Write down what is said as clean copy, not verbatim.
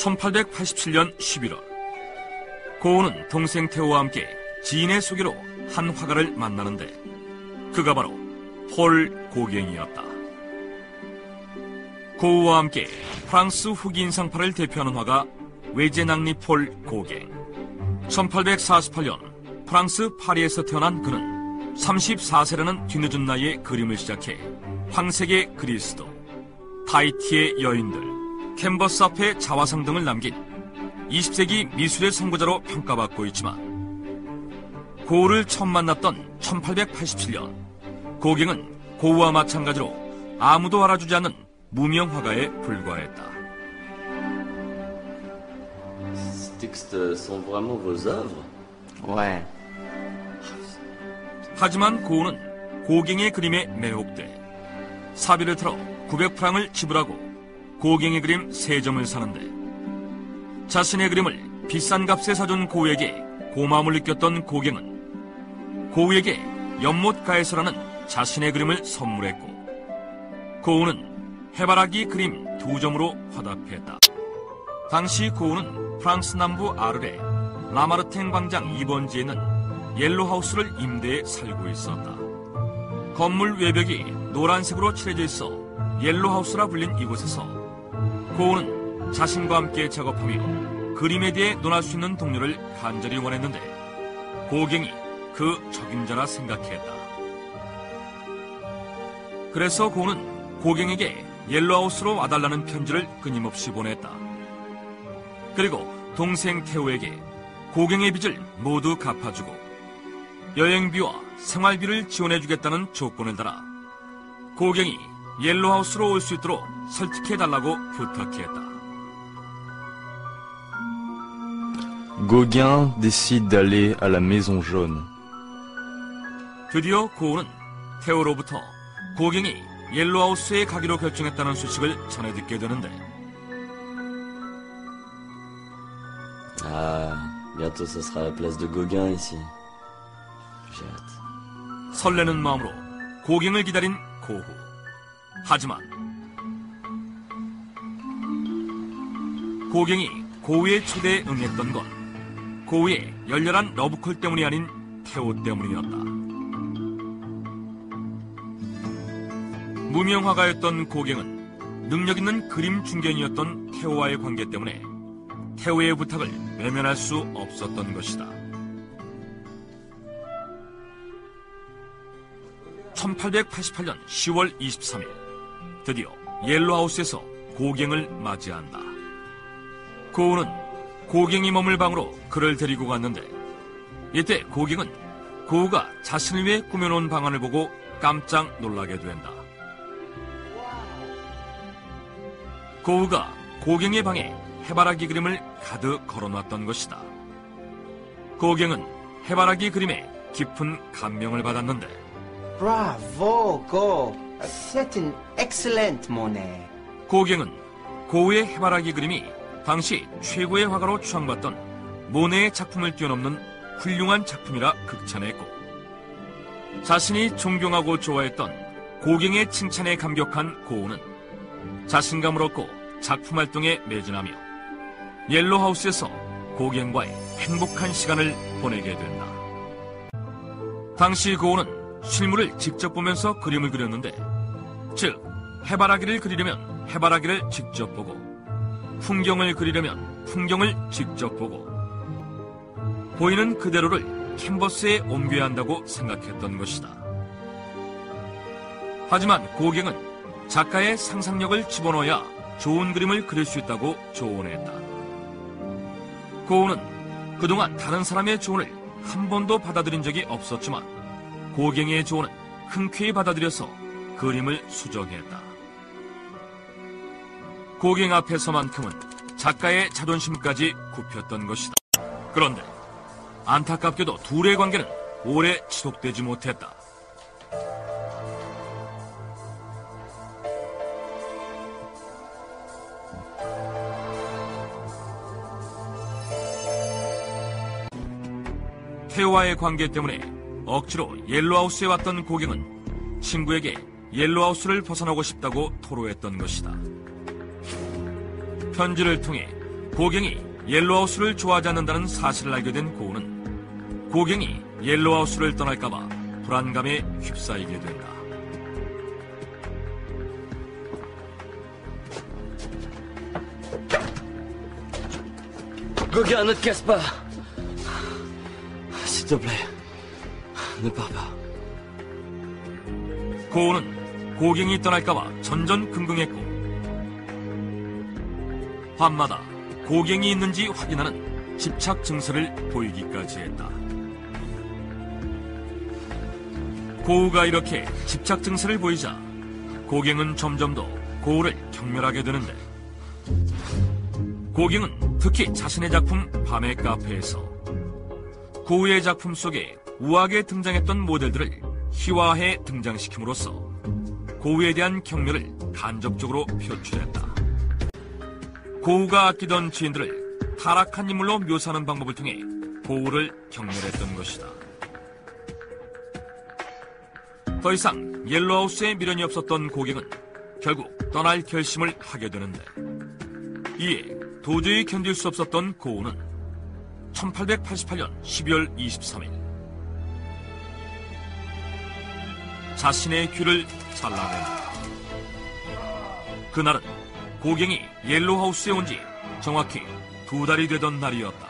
1887년 11월 고우는 동생 태호와 함께 지인의 소개로 한 화가를 만나는데 그가 바로 폴 고갱이었다. 고우와 함께 프랑스 후기 인상파를 대표하는 화가 외제낭리 폴 고갱. 1848년 프랑스 파리에서 태어난 그는 34세라는 뒤늦은 나이에 그림을 시작해 황색의 그리스도, 타이티의 여인들, 캔버스 앞에 자화상 등을 남긴 20세기 미술의 선구자로 평가받고 있지만 고우를 처음 만났던 1887년 고갱은 고우와 마찬가지로 아무도 알아주지 않는 무명 화가에 불과했다. Ces textes sont vraiment vos œuvres? Ouais. 하지만 고우는 고갱의 그림에 매혹돼 사비를 틀어 900프랑을 지불하고 고갱의 그림 3점을 사는데 자신의 그림을 비싼 값에 사준 고우에게 고마움을 느꼈던 고갱은 고우에게 연못가에서라는 자신의 그림을 선물했고 고우는 해바라기 그림 2점으로 화답했다. 당시 고우는 프랑스 남부 아르레 라마르탱 광장 2번지에 있는 옐로하우스를 임대해 살고 있었다. 건물 외벽이 노란색으로 칠해져 있어 옐로하우스라 불린 이곳에서 고우는 자신과 함께 작업하며 그림에 대해 논할 수 있는 동료를 간절히 원했는데 고갱이 그 적임자라 생각했다. 그래서 고우는 고갱에게 옐로하우스로 와달라는 편지를 끊임없이 보냈다. 그리고 동생 태호에게 고갱의 빚을 모두 갚아주고 여행비와 생활비를 지원해주겠다는 조건을 달아 고갱이 옐로하우스로 올 수 있도록 설득해달라고 부탁했다. Gauguin décide d'aller à la Maison Jaune. 드디어 고우는 태호로부터 고갱이 옐로하우스에 가기로 결정했다는 소식을 전해 듣게 되는데 Ah, bientôt ce sera la place de Gauguin ici. J'ai hâte. 설레는 마음으로 고갱을 기다린 고우. 하지만 고갱이 고우의 초대에 응했던 건 고우의 열렬한 러브콜 때문이 아닌 태호 때문이었다. 무명화가였던 고갱은 능력 있는 그림 중견이었던 태호와의 관계 때문에 태호의 부탁을 외면할 수 없었던 것이다. 1888년 10월 23일 드디어 옐로하우스에서 고갱을 맞이한다. 고우는 고갱이 머물 방으로 그를 데리고 갔는데 이때 고갱은 고우가 자신을 위해 꾸며놓은 방안을 보고 깜짝 놀라게 된다. 고우가 고갱의 방에 해바라기 그림을 가득 걸어놨던 것이다. 고갱은 해바라기 그림에 깊은 감명을 받았는데 Bravo, Go. C'est une excellente Monet. 고갱은 고우의 해바라기 그림이 당시 최고의 화가로 추앙받던 모네의 작품을 뛰어넘는 훌륭한 작품이라 극찬했고 자신이 존경하고 좋아했던 고갱의 칭찬에 감격한 고우는 자신감을 얻고 작품 활동에 매진하며 옐로하우스에서 고갱과의 행복한 시간을 보내게 된다. 당시 고우는 실물을 직접 보면서 그림을 그렸는데 즉 해바라기를 그리려면 해바라기를 직접 보고 풍경을 그리려면 풍경을 직접 보고 보이는 그대로를 캔버스에 옮겨야 한다고 생각했던 것이다. 하지만 고갱은 작가의 상상력을 집어넣어야 좋은 그림을 그릴 수 있다고 조언했다. 고우는 그동안 다른 사람의 조언을 한 번도 받아들인 적이 없었지만 고갱의 조언은 흔쾌히 받아들여서 그림을 수정했다. 고갱 앞에서만큼은 작가의 자존심까지 굽혔던 것이다. 그런데 안타깝게도 둘의 관계는 오래 지속되지 못했다. 태호와의 관계 때문에 억지로 옐로하우스에 왔던 고갱은 친구에게 옐로하우스를 벗어나고 싶다고 토로했던 것이다. 편지를 통해 고갱이 옐로우하우스를 좋아하지 않는다는 사실을 알게 된 고우는 고갱이 옐로우하우스를 떠날까봐 불안감에 휩싸이게 된다. Gauguin, ne te casse pas. S'il te plaît, ne pars pas. 고우는 고갱이 떠날까봐 전전긍긍했고 밤마다 고갱이 있는지 확인하는 집착 증세를 보이기까지 했다. 고우가 이렇게 집착 증세를 보이자 고갱은 점점 더 고우를 경멸하게 되는데 고갱은 특히 자신의 작품 밤의 카페에서 고우의 작품 속에 우아하게 등장했던 모델들을 희화해 등장시킴으로써 고우에 대한 경멸을 간접적으로 표출했다. 고우가 아끼던 지인들을 타락한 인물로 묘사하는 방법을 통해 고우를 경멸했던 것이다. 더 이상 옐로우하우스에 미련이 없었던 고갱은 결국 떠날 결심을 하게 되는데 이에 도저히 견딜 수 없었던 고우는 1888년 12월 23일 자신의 귀를 잘라낸다. 그날은 고갱이 옐로우하우스에 온 지 정확히 2달이 되던 날이었다.